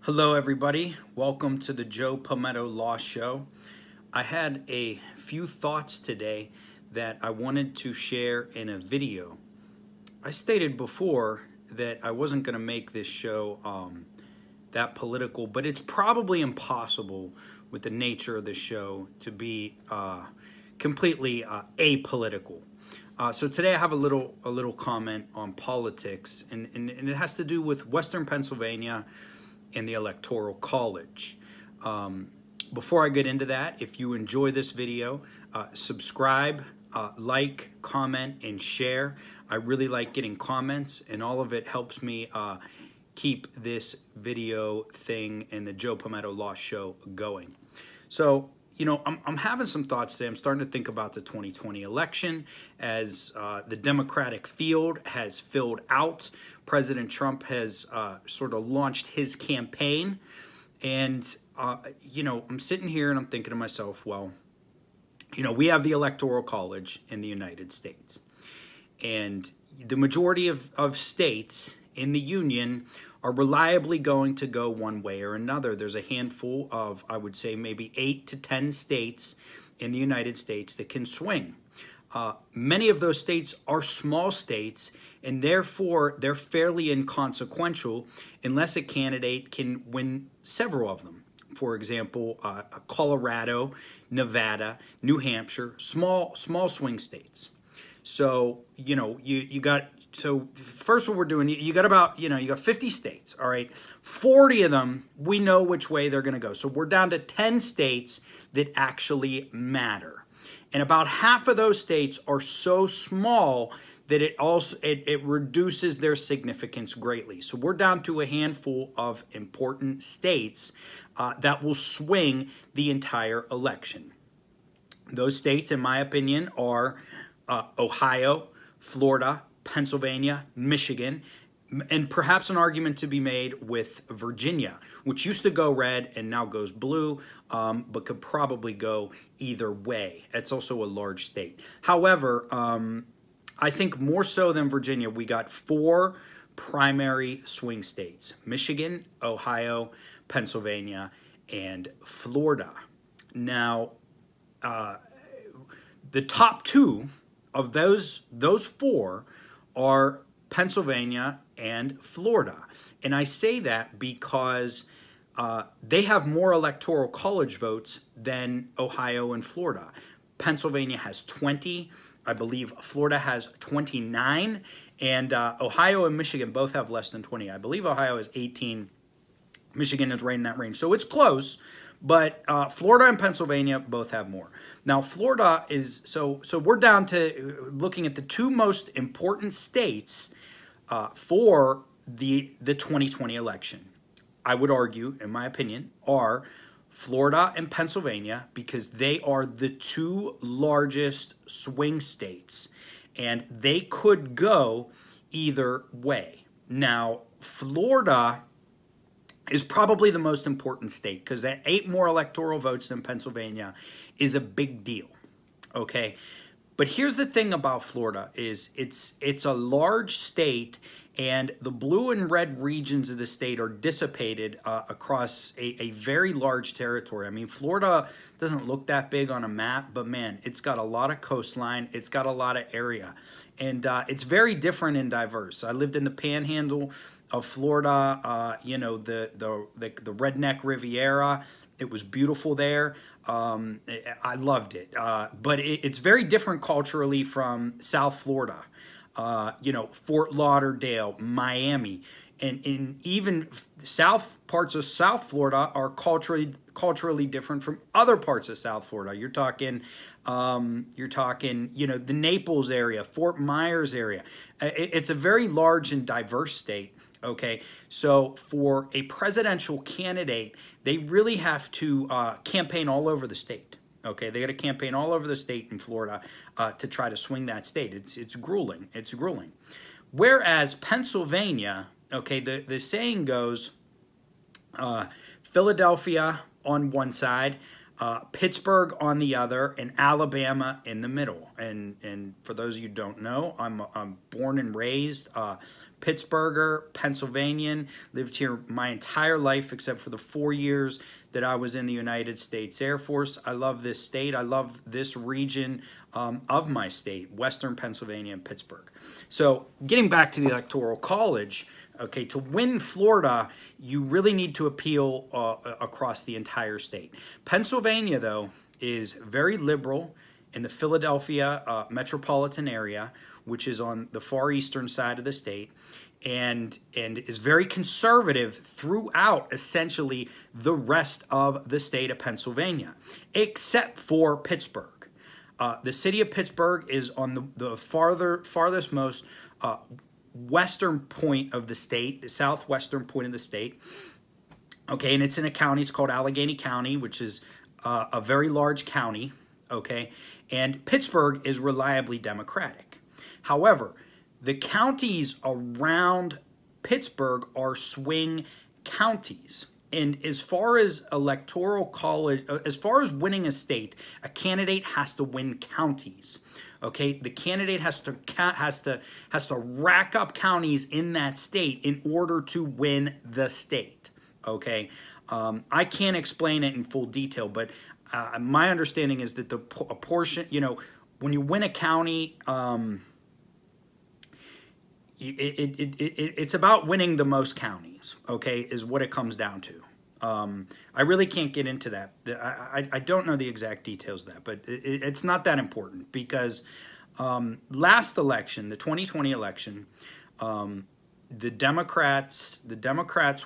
Hello, everybody. Welcome to the Joe Pometto Law Show. I had a few thoughts today that I wanted to share in a video. I stated before that I wasn't going to make this show that political, but it's probably impossible with the nature of the show to be completely apolitical. So today I have a little comment on politics, and it has to do with Western Pennsylvania and the Electoral College. Before I get into that, if you enjoy this video, subscribe, like, comment, and share. I really like getting comments, and all of it helps me keep this video thing and the Joe Pometto Law Show going. So, you know, I'm having some thoughts today. I'm starting to think about the 2020 election as the Democratic field has filled out. President Trump has sort of launched his campaign. And, you know, I'm sitting here and I'm thinking to myself, well, you know, we have the Electoral College in the United States. And the majority of states in the Union are reliably going to go one way or another. There's a handful of, I would say, maybe 8 to 10 states in the United States that can swing. Many of those states are small states, and therefore they're fairly inconsequential unless a candidate can win several of them. For example, Colorado, Nevada, New Hampshire, small swing states. So, you know, you got, so first what we're doing, you got about, you got 50 states, all right? 40 of them, we know which way they're going to go. So we're down to 10 states that actually matter. And about half of those states are so small that it reduces their significance greatly. So we're down to a handful of important states that will swing the entire election. Those states, in my opinion, are Ohio, Florida, Pennsylvania, Michigan, and perhaps an argument to be made with Virginia, which used to go red and now goes blue, but could probably go either way. It's also a large state. However, I think more so than Virginia, we got 4 primary swing states: Michigan, Ohio, Pennsylvania, and Florida. Now, the top 2 of those 4 are Pennsylvania and Florida. And I say that because they have more electoral college votes than Ohio and Florida. Pennsylvania has 20. I believe Florida has 29. And Ohio and Michigan both have less than 20. I believe Ohio is 18. Michigan is right in that range. So it's close. But Florida and Pennsylvania both have more. Now, Florida is, so we're down to looking at the 2 most important states for the 2020 election. I would argue, in my opinion, are Florida and Pennsylvania, because they are the 2 largest swing states, and they could go either way. Now, Florida is probably the most important state because that 8 more electoral votes than Pennsylvania is a big deal, okay? But here's the thing about Florida is it's a large state, and the blue and red regions of the state are dissipated across a very large territory. I mean, Florida doesn't look that big on a map, but man, it's got a lot of coastline. It's got a lot of area, and it's very different and diverse. I lived in the Panhandle of Florida, you know, the redneck Riviera. It was beautiful there. I loved it. But it's very different culturally from South Florida. You know, Fort Lauderdale, Miami, and even parts of South Florida are culturally different from other parts of South Florida. You're talking, you know, the Naples area, Fort Myers area. It's a very large and diverse state. Okay, so for a presidential candidate, they really have to campaign all over the state. Okay, they got to campaign all over the state in Florida to try to swing that state. It's grueling. It's grueling. Whereas Pennsylvania, okay, the saying goes, Philadelphia on one side, Pittsburgh on the other, and Alabama in the middle. And for those of you who don't know, I'm born and raised Pittsburgher, Pennsylvanian, lived here my entire life except for the 4 years that I was in the United States Air Force. I love this state. I love this region of my state, Western Pennsylvania and Pittsburgh. So getting back to the Electoral College, okay, to win Florida, you really need to appeal across the entire state. Pennsylvania, though, is very liberal in the Philadelphia metropolitan area, which is on the far eastern side of the state, and is very conservative throughout essentially the rest of the state of Pennsylvania, except for Pittsburgh. The city of Pittsburgh is on the farthest most western point of the state, the southwestern point of the state. Okay, and it's in a county, it's called Allegheny County, which is a very large county, okay? And Pittsburgh is reliably Democratic. However, the counties around Pittsburgh are swing counties. And as far as electoral college, as far as winning a state, a candidate has to win counties. Okay, the candidate has to rack up counties in that state in order to win the state. Okay, I can't explain it in full detail, but my understanding is that a portion, you know, when you win a county, it's about winning the most counties, okay, is what it comes down to. I really can't get into that. I don't know the exact details of that, but it's not that important because last election, the 2020 election, the Democrats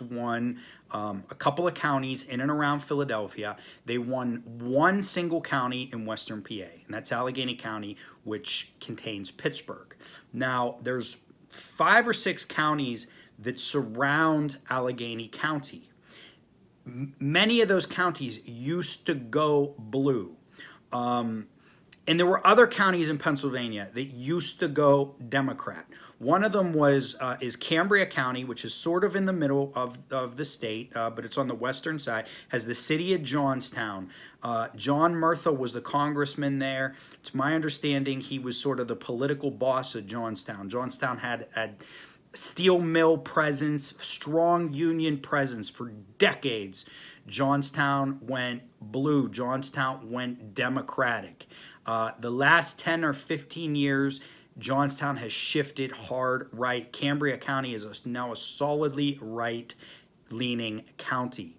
won a couple of counties in and around Philadelphia. They won one single county in Western PA, and that's Allegheny County, which contains Pittsburgh. Now, there's 5 or 6 counties that surround Allegheny County. Many of those counties used to go blue. And there were other counties in Pennsylvania that used to go Democrat. One of them is Cambria County, which is sort of in the middle of the state, but it's on the western side, has the city of Johnstown. John Murtha was the congressman there. It's my understanding he was sort of the political boss of Johnstown. Johnstown had steel mill presence, strong union presence for decades. Johnstown went blue. Johnstown went Democratic. The last 10 or 15 years, Johnstown has shifted hard right. Cambria County is now a solidly right-leaning county.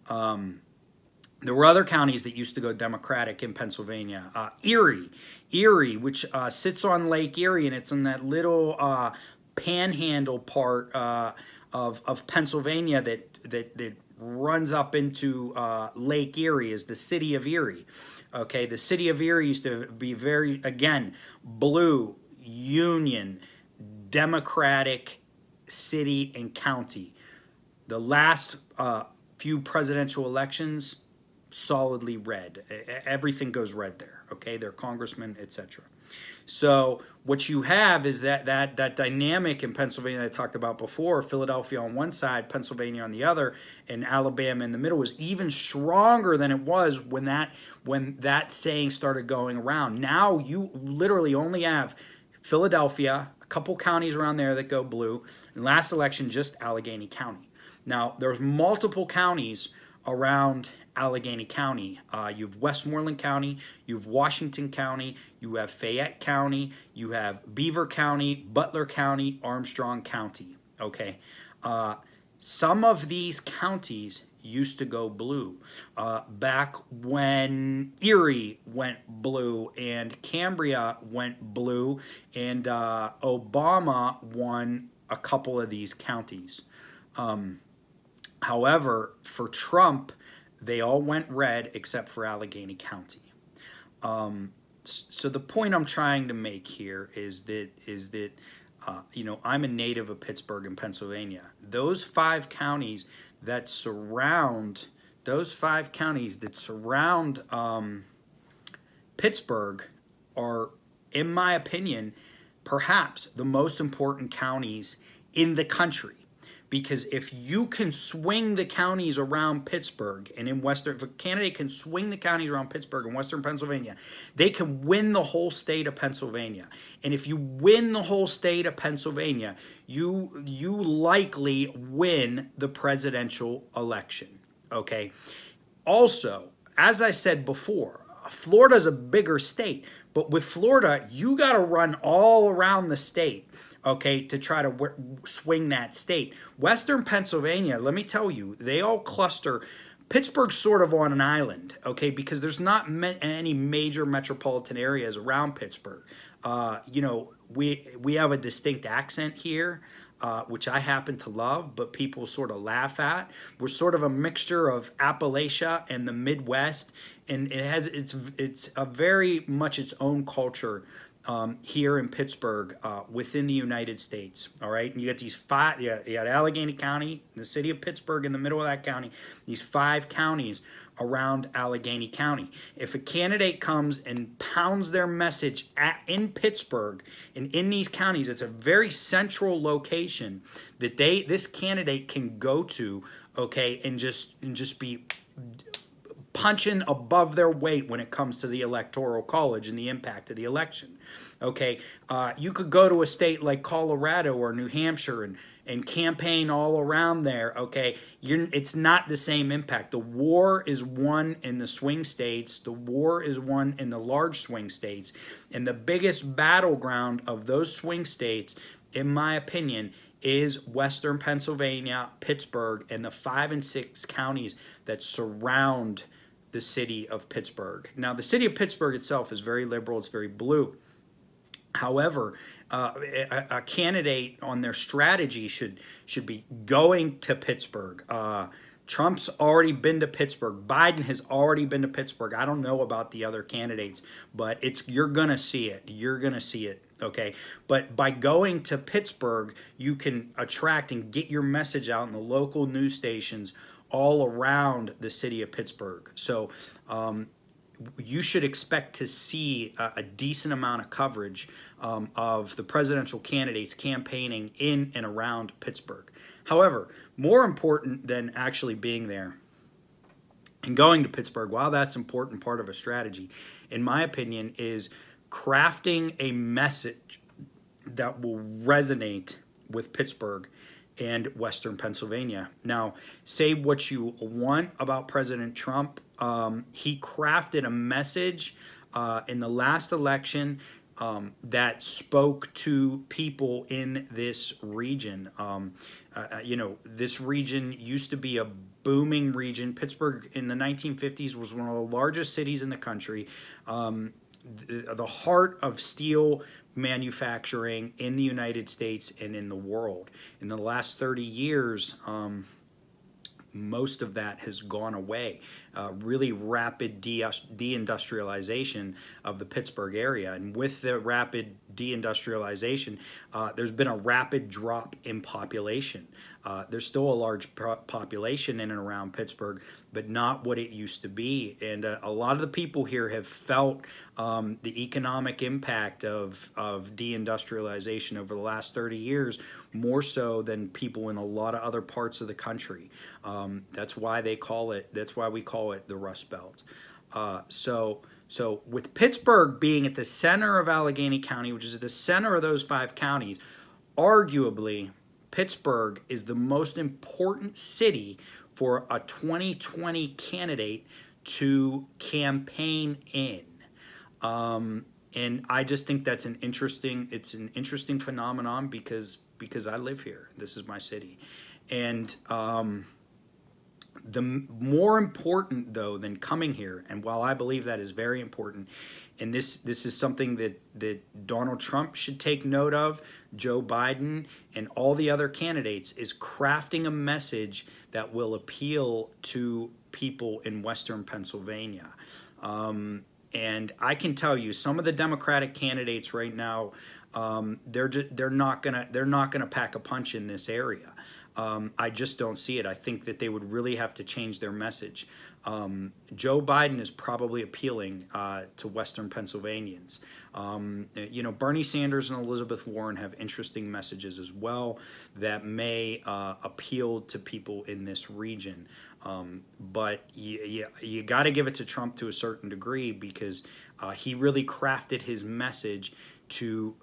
There were other counties that used to go Democratic in Pennsylvania. Erie, which sits on Lake Erie, and it's in that little panhandle part of Pennsylvania that runs up into Lake Erie, is the city of Erie. Okay, the city of Erie used to be very, again, blue, Union, Democratic city and county. The last few presidential elections, solidly red. Everything goes red there, okay? They're congressmen, etc. So what you have is that dynamic in Pennsylvania that I talked about before, Philadelphia on one side, Pennsylvania on the other, and Alabama in the middle, was even stronger than it was when that saying started going around. Now you literally only have Philadelphia, a couple counties around there that go blue, and last election just Allegheny County. Now there's multiple counties around Allegheny County. You have Westmoreland County, you have Washington County, you have Fayette County, you have Beaver County, Butler County, Armstrong County. Okay, some of these counties used to go blue back when Erie went blue and Cambria went blue, and Obama won a couple of these counties. However, for Trump, they all went red except for Allegheny County. So the point I'm trying to make here is that you know, I'm a native of Pittsburgh in Pennsylvania. Those 5 counties that surround Pittsburgh are, in my opinion, perhaps the most important counties in the country, because if you can swing the counties around Pittsburgh and in Western, if a candidate can swing the counties around Pittsburgh and Western Pennsylvania, they can win the whole state of Pennsylvania. And if you win the whole state of Pennsylvania, you likely win the presidential election, okay? Also, as I said before, Florida's a bigger state, but with Florida, you got to run all around the state, okay, to try to swing that state. Western Pennsylvania, let me tell you, they all cluster. Pittsburgh's sort of on an island, okay, because there's not any major metropolitan areas around Pittsburgh. You know, we have a distinct accent here, which I happen to love, but people sort of laugh at. We're sort of a mixture of Appalachia and the Midwest, and it's a very much its own culture here in Pittsburgh within the United States. All right, and you got these five. You got Allegheny County, the city of Pittsburgh in the middle of that county. These 5 counties around Allegheny County. If a candidate comes and pounds their message in Pittsburgh and in these counties, it's a very central location that this candidate can go to, okay, and just be punching above their weight when it comes to the Electoral College and the impact of the election. Okay, you could go to a state like Colorado or New Hampshire and campaign all around there, okay? It's not the same impact. The war is won in the swing states. The war is won in the large swing states. And the biggest battleground of those swing states, in my opinion, is Western Pennsylvania, Pittsburgh, and the 5 and 6 counties that surround the city of Pittsburgh. Now, the city of Pittsburgh itself is very liberal. It's very blue. However, a candidate on their strategy should be going to Pittsburgh. Trump's already been to Pittsburgh. Biden has already been to Pittsburgh. I don't know about the other candidates, but you're gonna see it. You're gonna see it. Okay, but by going to Pittsburgh, you can attract and get your message out in the local news stations all around the city of Pittsburgh. So you should expect to see a decent amount of coverage of the presidential candidates campaigning in and around Pittsburgh. However, more important than actually being there and going to Pittsburgh, while that's an important part of a strategy, in my opinion, is crafting a message that will resonate with Pittsburgh and Western Pennsylvania. Now, say what you want about President Trump. He crafted a message in the last election that spoke to people in this region. You know, this region used to be a booming region. Pittsburgh in the 1950s was one of the largest cities in the country. The heart of steel manufacturing in the United States and in the world. In the last 30 years, most of that has gone away. Really rapid deindustrialization of the Pittsburgh area. And with the rapid deindustrialization, there's been a rapid drop in population. There's still a large population in and around Pittsburgh, but not what it used to be. And a lot of the people here have felt the economic impact of deindustrialization over the last 30 years, more so than people in a lot of other parts of the country. That's why we call it the Rust Belt. So with Pittsburgh being at the center of Allegheny County, which is at the center of those 5 counties, arguably Pittsburgh is the most important city for a 2020 candidate to campaign in. And I just think that's an interesting phenomenon because I live here. This is my city. And the more important, though, than coming here, and while I believe that is very important, and this is something that Donald Trump should take note of, Joe Biden, and all the other candidates, is crafting a message that will appeal to people in Western Pennsylvania. And I can tell you, some of the Democratic candidates right now, they're not gonna pack a punch in this area. I just don't see it. I think that they would really have to change their message. Joe Biden is probably appealing to Western Pennsylvanians. You know, Bernie Sanders and Elizabeth Warren have interesting messages as well that may appeal to people in this region. But you got to give it to Trump to a certain degree, because he really crafted his message to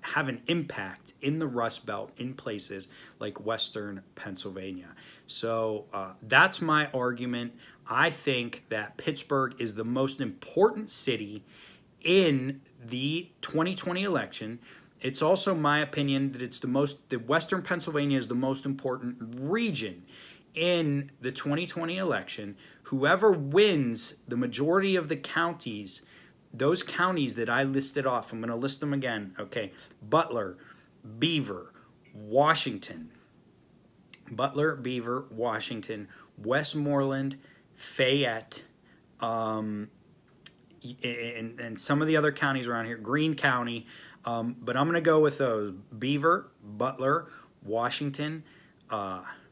have an impact in the Rust Belt in places like Western Pennsylvania. So that's my argument. I think that Pittsburgh is the most important city in the 2020 election. It's also my opinion that that Western Pennsylvania is the most important region in the 2020 election. Whoever wins the majority of the counties, those counties that I listed off, I'm going to list them again. Okay, Butler, Beaver, Washington, Westmoreland, Fayette, and some of the other counties around here, Greene County, but I'm going to go with those: Beaver, Butler, Washington,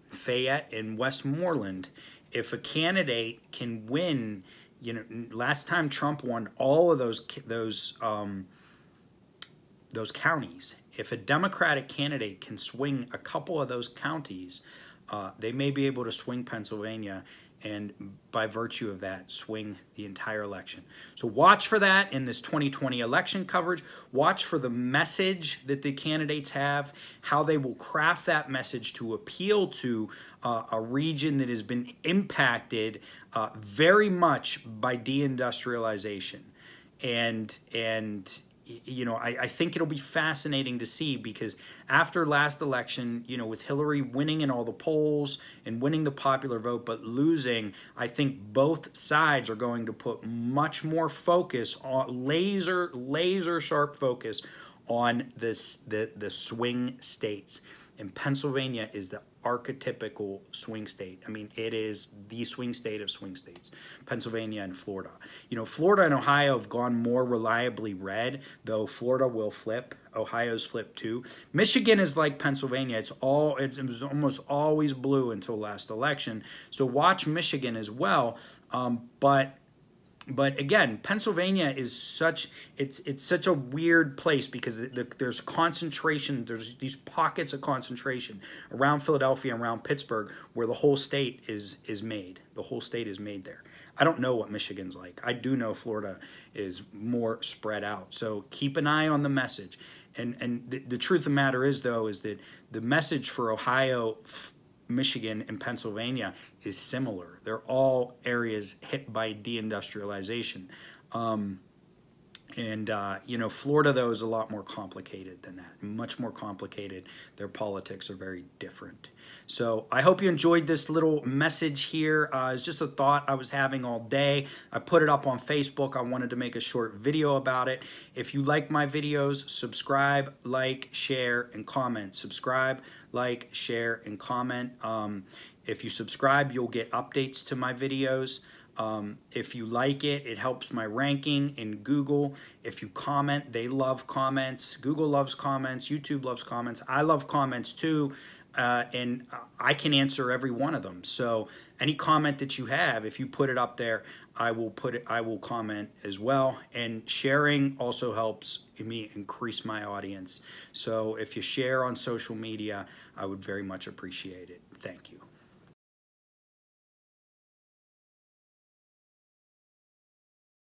Fayette, and Westmoreland. If a candidate can win, you know, last time Trump won all of those counties. If a Democratic candidate can swing a couple of those counties, they may be able to swing Pennsylvania, and by virtue of that, swing the entire election. So watch for that in this 2020 election coverage. Watch for the message that the candidates have, how they will craft that message to appeal to a region that has been impacted very much by deindustrialization. And you know, I think it'll be fascinating to see, because after last election, you know, with Hillary winning in all the polls and winning the popular vote but losing, I think both sides are going to put much more focus on laser sharp focus on the swing states. And Pennsylvania is the archetypical swing state. I mean, it is the swing state of swing states, Pennsylvania and Florida. You know, Florida and Ohio have gone more reliably red, though Florida will flip. Ohio's flipped too. Michigan is like Pennsylvania. It was almost always blue until last election. So watch Michigan as well. But again, Pennsylvania is such a weird place, because there's concentration, there's these pockets of concentration around Philadelphia and around Pittsburgh where the whole state is made. The whole state is made there. I don't know what Michigan's like. I do know Florida is more spread out. So keep an eye on the message. And the truth of the matter is, though, is that the message for Ohio, Michigan, and Pennsylvania is similar. They're all areas hit by deindustrialization. You know, Florida, though, is a lot more complicated than that, much more complicated. Their politics are very different. So I hope you enjoyed this little message here. It's just a thought I was having all day. I put it up on Facebook. I wanted to make a short video about it. If you like my videos, subscribe, like, share, and comment. Subscribe, like, share, and comment. If you subscribe, you'll get updates to my videos. If you like it, it helps my ranking in Google. If you comment, they love comments. Google loves comments. YouTube loves comments. I love comments too. And I can answer every one of them. So any comment that you have, if you put it up there, I will comment as well. And sharing also helps me increase my audience. So if you share on social media, I would very much appreciate it. Thank you.